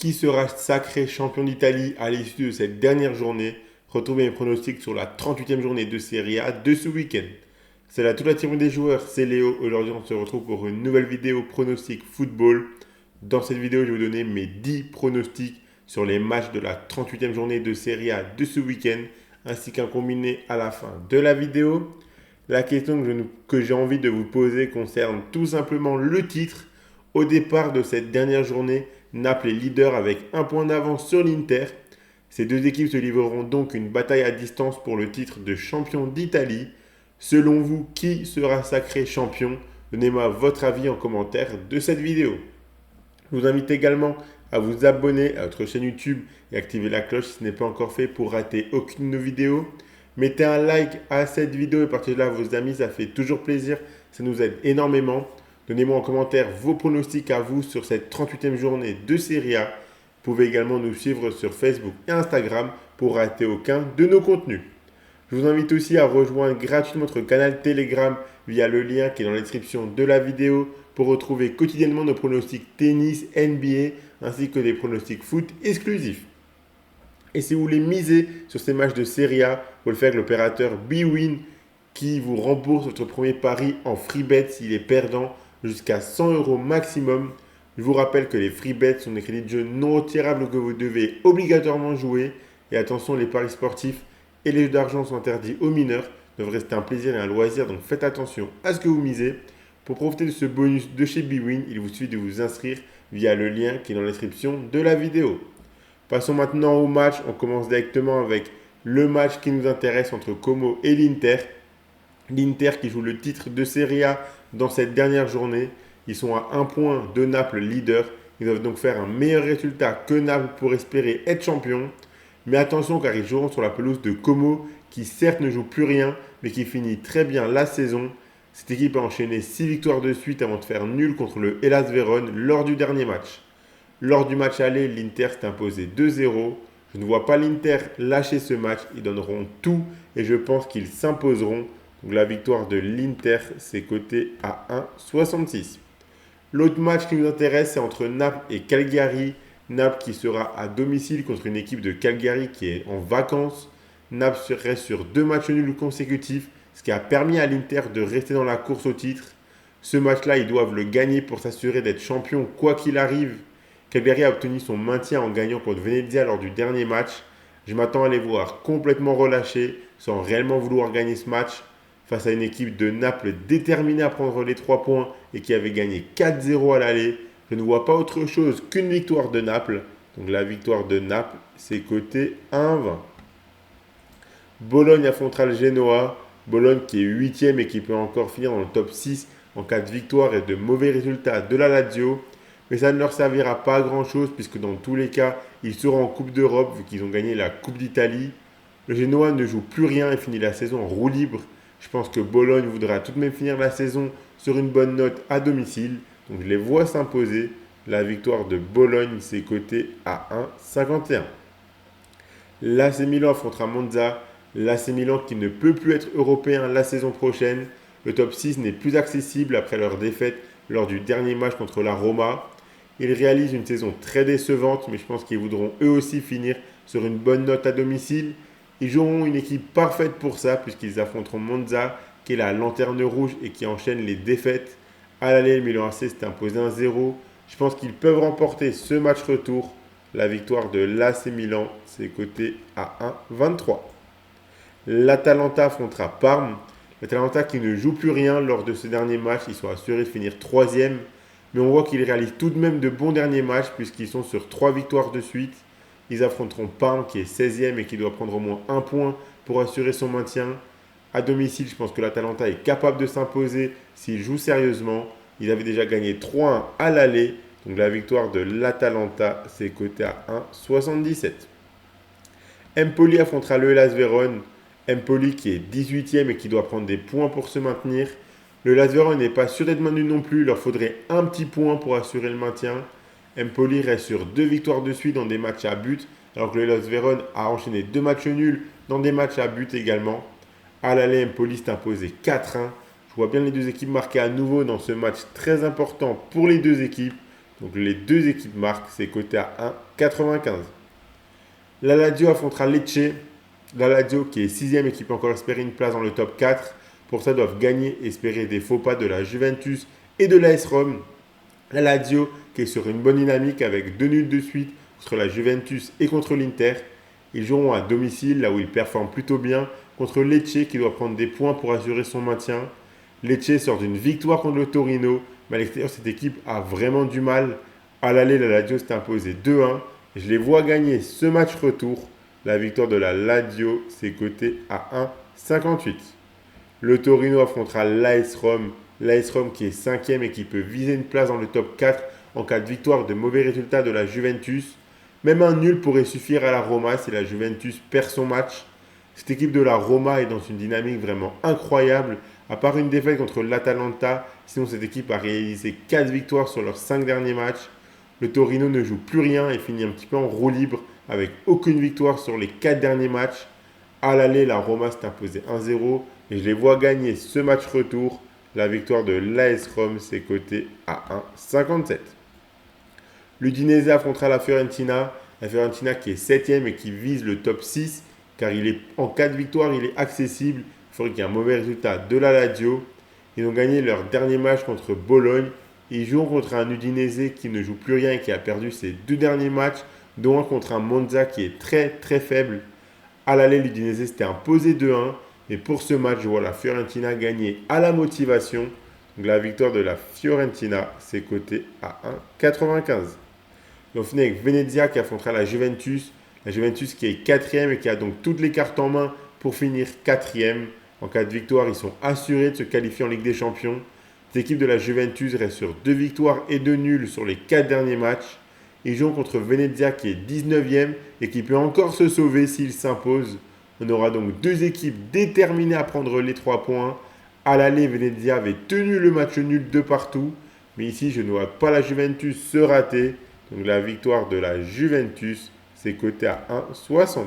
Qui sera sacré champion d'Italie à l'issue de cette dernière journée? Retrouvez mes pronostics sur la 38e journée de Serie A de ce week-end. C'est là toute la team des joueurs, c'est Léo. Aujourd'hui, on se retrouve pour une nouvelle vidéo pronostic football. Dans cette vidéo, je vais vous donner mes 10 pronostics sur les matchs de la 38e journée de Serie A de ce week-end, ainsi qu'un combiné à la fin de la vidéo. La question que j'ai envie de vous poser concerne tout simplement le titre. Au départ de cette dernière journée, Naples est leader avec un point d'avance sur l'Inter. Ces deux équipes se livreront donc une bataille à distance pour le titre de champion d'Italie. Selon vous, qui sera sacré champion? Donnez-moi votre avis en commentaire de cette vidéo. Je vous invite également à vous abonner à notre chaîne YouTube et activer la cloche si ce n'est pas encore fait pour rater aucune de nos vidéos. Mettez un like à cette vidéo et partagez-la à vos amis, ça fait toujours plaisir, ça nous aide énormément. Donnez-moi en commentaire vos pronostics à vous sur cette 38e journée de Serie A. Vous pouvez également nous suivre sur Facebook et Instagram pour rater aucun de nos contenus. Je vous invite aussi à rejoindre gratuitement notre canal Telegram via le lien qui est dans la description de la vidéo pour retrouver quotidiennement nos pronostics tennis, NBA ainsi que des pronostics foot exclusifs. Et si vous voulez miser sur ces matchs de Serie A, vous pouvez le faire avec l'opérateur bwin qui vous rembourse votre premier pari en free bet s'il est perdant jusqu'à 100 euros maximum. Je vous rappelle que les free bets sont des crédits de jeu non retirables que vous devez obligatoirement jouer. Et attention, les paris sportifs et les jeux d'argent sont interdits aux mineurs. Ils doivent rester un plaisir et un loisir, donc faites attention à ce que vous misez. Pour profiter de ce bonus de chez bwin, il vous suffit de vous inscrire via le lien qui est dans la description de la vidéo. Passons maintenant au match. On commence directement avec le match qui nous intéresse entre Como et l'Inter. L'Inter qui joue le titre de Serie A dans cette dernière journée. Ils sont à un point de Naples leader. Ils doivent donc faire un meilleur résultat que Naples pour espérer être champion. Mais attention car ils joueront sur la pelouse de Como qui certes ne joue plus rien mais qui finit très bien la saison. Cette équipe a enchaîné 6 victoires de suite avant de faire nul contre le Hellas Vérone lors du dernier match. Lors du match aller, l'Inter s'est imposé 2-0. Je ne vois pas l'Inter lâcher ce match. Ils donneront tout et je pense qu'ils s'imposeront. Donc la victoire de l'Inter, c'est coté à 1,66. L'autre match qui nous intéresse, c'est entre Naples et Cagliari. Naples qui sera à domicile contre une équipe de Cagliari qui est en vacances. Naples serait sur 2 matchs nuls consécutifs, ce qui a permis à l'Inter de rester dans la course au titre. Ce match-là, ils doivent le gagner pour s'assurer d'être champion quoi qu'il arrive. Cagliari a obtenu son maintien en gagnant contre Venezia lors du dernier match. Je m'attends à les voir complètement relâchés sans réellement vouloir gagner ce match face à une équipe de Naples déterminée à prendre les 3 points et qui avait gagné 4-0 à l'aller. Je ne vois pas autre chose qu'une victoire de Naples. Donc la victoire de Naples, c'est coté 1,20. Bologne affrontera le Genoa. Bologne qui est 8e et qui peut encore finir dans le top 6 en cas de victoire et de mauvais résultats de la Lazio. Mais ça ne leur servira pas à grand chose puisque dans tous les cas, ils seront en Coupe d'Europe vu qu'ils ont gagné la Coupe d'Italie. Le Genoa ne joue plus rien et finit la saison en roue libre. Je pense que Bologne voudra tout de même finir la saison sur une bonne note à domicile. Donc je les vois s'imposer. La victoire de Bologne, c'est coté à 1,51. L'AC Milan affrontera Monza. L'AC Milan qui ne peut plus être européen la saison prochaine. Le top 6 n'est plus accessible après leur défaite lors du dernier match contre la Roma. Ils réalisent une saison très décevante, mais je pense qu'ils voudront eux aussi finir sur une bonne note à domicile. Ils joueront une équipe parfaite pour ça, puisqu'ils affronteront Monza, qui est la lanterne rouge et qui enchaîne les défaites. À l'aller, le Milan AC s'est imposé 1-0. Je pense qu'ils peuvent remporter ce match retour. La victoire de l'AC Milan, c'est coté à 1,23. L'Atalanta affrontera Parme. L'Atalanta qui ne joue plus rien lors de ce dernier match, ils sont assurés de finir 3e. Mais on voit qu'ils réalisent tout de même de bons derniers matchs puisqu'ils sont sur 3 victoires de suite. Ils affronteront Parme qui est 16e et qui doit prendre au moins un point pour assurer son maintien. À domicile, je pense que l'Atalanta est capable de s'imposer s'ils jouent sérieusement. Ils avaient déjà gagné 3-1 à l'aller. Donc la victoire de l'Atalanta, c'est coté à 1,77. Empoli affrontera le Hellas Vérone. Empoli qui est 18e et qui doit prendre des points pour se maintenir. Le Hellas Vérone n'est pas sûr d'être maintenu non plus. Il leur faudrait un petit point pour assurer le maintien. Empoli reste sur 2 victoires de suite dans des matchs à but, alors que le Hellas Vérone a enchaîné 2 matchs nuls dans des matchs à but également. À l'aller, Empoli s'est imposé 4-1. Je vois bien les deux équipes marquer à nouveau dans ce match très important pour les deux équipes. Donc les deux équipes marquent, c'est coté à 1,95. La Lazio affrontera Lecce. La Lazio qui est 6ème et qui peut encore espérer une place dans le top 4. Pour ça, doivent gagner, espérer des faux pas de la Juventus et de l'AS Rome. La Lazio qui est sur une bonne dynamique avec 2 nuls de suite contre la Juventus et contre l'Inter. Ils joueront à domicile, là où ils performent plutôt bien, contre Lecce qui doit prendre des points pour assurer son maintien. Lecce sort d'une victoire contre le Torino, mais à l'extérieur, cette équipe a vraiment du mal. À l'aller, la Lazio s'est imposée 2-1. Je les vois gagner ce match retour. La victoire de la Lazio, c'est coté à 1,58. Le Torino affrontera l'AS Rome. L'AS Rome qui est 5ème et qui peut viser une place dans le top 4 en cas de victoire de mauvais résultats de la Juventus. Même un nul pourrait suffire à la Roma si la Juventus perd son match. Cette équipe de la Roma est dans une dynamique vraiment incroyable. À part une défaite contre l'Atalanta, sinon cette équipe a réalisé 4 victoires sur leurs 5 derniers matchs. Le Torino ne joue plus rien et finit un petit peu en roue libre avec aucune victoire sur les 4 derniers matchs. À l'aller, la Roma s'est imposée 1-0 et je les vois gagner ce match retour. La victoire de l'AS Rome, c'est coté à 1,57. L'Udinese affrontera la Fiorentina. La Fiorentina qui est 7ème et qui vise le top 6 car en cas de victoire, il est accessible. Il faudrait qu'il y ait un mauvais résultat de la Lazio. Ils ont gagné leur dernier match contre Bologne. Ils jouent contre un Udinese qui ne joue plus rien et qui a perdu ses 2 derniers matchs, dont un contre un Monza qui est très très faible. À l'aller, l'Udinese s'était imposé 2-1. Et pour ce match, je vois la Fiorentina gagner à la motivation. Donc la victoire de la Fiorentina, c'est coté à 1,95. Et on finit avec Venezia qui affrontera la Juventus. La Juventus qui est 4ème et qui a donc toutes les cartes en main pour finir 4ème. En cas de victoire, ils sont assurés de se qualifier en Ligue des Champions. L'équipe de la Juventus reste sur 2 victoires et 2 nuls sur les 4 derniers matchs. Ils jouent contre Venezia qui est 19ème et qui peut encore se sauver s'il s'impose. On aura donc 2 équipes déterminées à prendre les 3 points. À l'aller, Venezia avait tenu le match nul de partout. Mais ici, je ne vois pas la Juventus se rater. Donc la victoire de la Juventus, c'est coté à 1,60.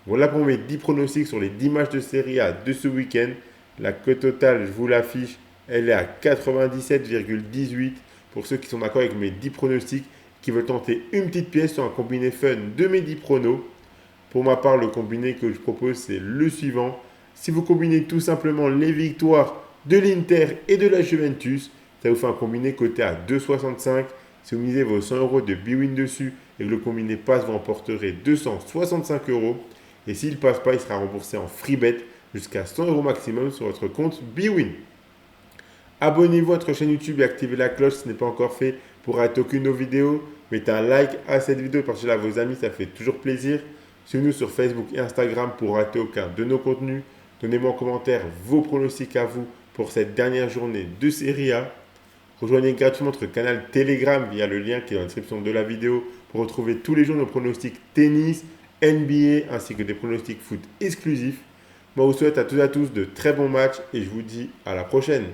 Voilà pour mes 10 pronostics sur les 10 matchs de Serie A de ce week-end. La cote totale, je vous l'affiche, elle est à 97,18 pour ceux qui sont d'accord avec mes 10 pronostics, qui veulent tenter une petite pièce sur un combiné fun de mes 10 pronos. Pour ma part, le combiné que je propose, c'est le suivant. Si vous combinez tout simplement les victoires de l'Inter et de la Juventus, ça vous fait un combiné coté à 2,65. Si vous misez vos 100 € de B-Win dessus et que le combiné passe, vous emporterez 265 €. Et s'il ne passe pas, il sera remboursé en free bet jusqu'à 100 € maximum sur votre compte B-Win. Abonnez-vous à notre chaîne YouTube et activez la cloche si ce n'est pas encore fait pour rater aucune de nos vidéos. Mettez un like à cette vidéo et partagez-la à vos amis, ça fait toujours plaisir. Suivez-nous sur Facebook et Instagram pour rater aucun de nos contenus. Donnez-moi en commentaire vos pronostics à vous pour cette dernière journée de Serie A. Rejoignez gratuitement notre canal Telegram via le lien qui est dans la description de la vidéo pour retrouver tous les jours nos pronostics tennis, NBA ainsi que des pronostics foot exclusifs. Moi, je vous souhaite à toutes et à tous de très bons matchs et je vous dis à la prochaine.